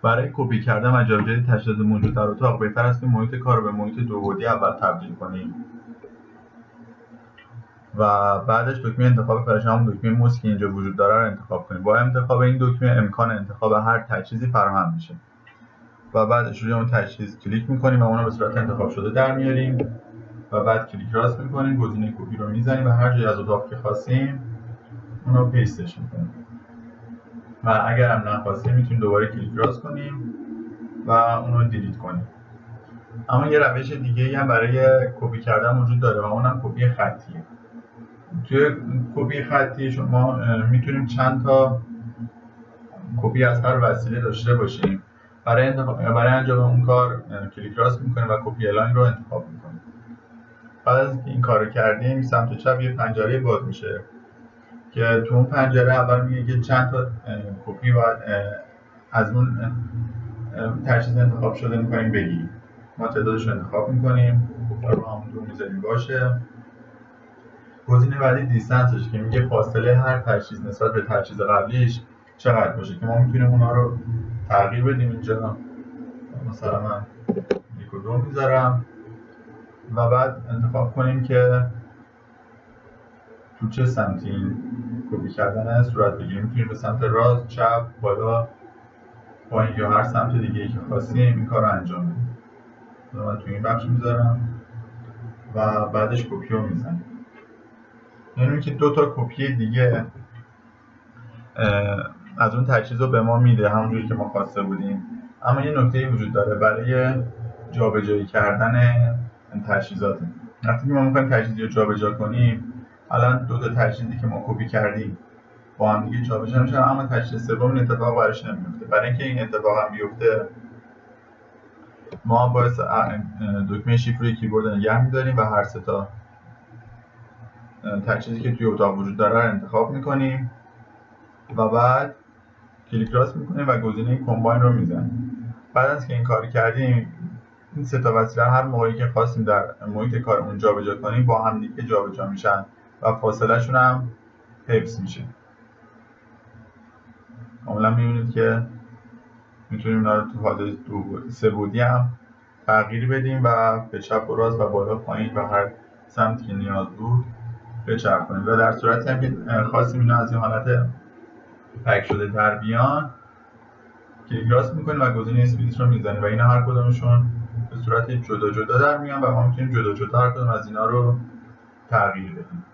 برای کپی کردن و جابجایی تجهیزات موجود در اتاق بهتر است که محیط کار رو به محیط دوبعدی اول تبدیل کنیم و بعدش دکمه انتخاب فرش، همون دکمه موس که اینجا وجود داره رو انتخاب کنیم. با انتخاب این دکمه امکان انتخاب هر تجهیزی فراهم میشه و بعدش روی اون تجهیز کلیک میکنیم و اون رو به صورت انتخاب شده در میاریم و بعد کلیک راست میکنیم، گزینه کپی رو میزنیم و هر جای از اتاق که خواستیم اون رو پیستش میکنیم و اگر هم نخواستیم میتونیم دوباره کلیک راست کنیم و اون رو دیلیت کنیم. اما یه روش دیگه هم برای کپی کردن وجود داره و اونم کپی خطیه. توی کپی خطی شما میتونیم چند تا کپی از هر وسیله داشته باشیم. برای انجام اون کار کلیک راست میکنیم و کپی الاین رو انتخاب میکنیم. بعد از اینکه این کار رو کردیم سمت چپ یه پنجره باز میشه که تو اون پنجره اول میگه که چند تا کپی باید از اون تجهیز انتخاب شده میکنیم بگیریم. ما تعدادش رو انتخاب میکنیم، رو همونطور میذاریم باشه. گزینه بعدی دیستنسش که میگه فاصله هر تجهیز نسبت به تجهیز قبلیش چقدر باشه که ما میتونیم اونا رو تغییر بدیم. اینجا مثلا من 1 و 2 میذارم و بعد انتخاب کنیم که تو چه سمتی این کپی کردن صورت بگیریم. میتونیم به سمت راست، چپ، بالا، پایین یا هر سمت دیگه ای که خواستیم این کار رو انجام بدیم. من تو این بخش میذارم و بعدش کپی رو میزنیم. یعنی که 2 تا کپی دیگه از اون تجهیز رو به ما میده همونجوری که ما خواسته بودیم. اما یه نکته وجود داره برای جابجایی کردن تجهیزات. وقتی که ما میخوایم تجهیزی رو جابجا کنیم، الان 2 تا تجهیزی که ما کپی کردیم با هم دیگه جابجا میشن، اما تجهیز سوم این اتفاق براش نمیفته. برای اینکه این اتفاق هم بیفته ما باید دکمه شیفت روی کیبورد نگه می‌داریم و هر 3 تا تجهیزی که توی اتاق وجود داره رو انتخاب میکنیم و بعد کلیک راست میکنیم و گزینه کامباین رو میزنیم. بعد از که این کار کردیم این 3 تا وسیله هر موقعی که خواستیم در محیط کارمون جابجا کنیم با هم دیگه جابجا میشن و فاصله شون هم حفظ میشه. کاملا میبینید که میتونیم اینا رو تو حالت 3 بعدی هم تغییر بدیم و به چپ و راست و بالا پایین و هر سمتی که نیاز بود بچرخونیم و در صورتی هم که خواستیم اینا از این حالت پک شده در بیان کلیک راست میکنیم و گزینه اسپلیت رو میزنیم و اینا هر کدومشون به صورت جدا جدا در میان و ما میتونیم جدا جدا هر کدوم از اینا رو تغییر بدیم.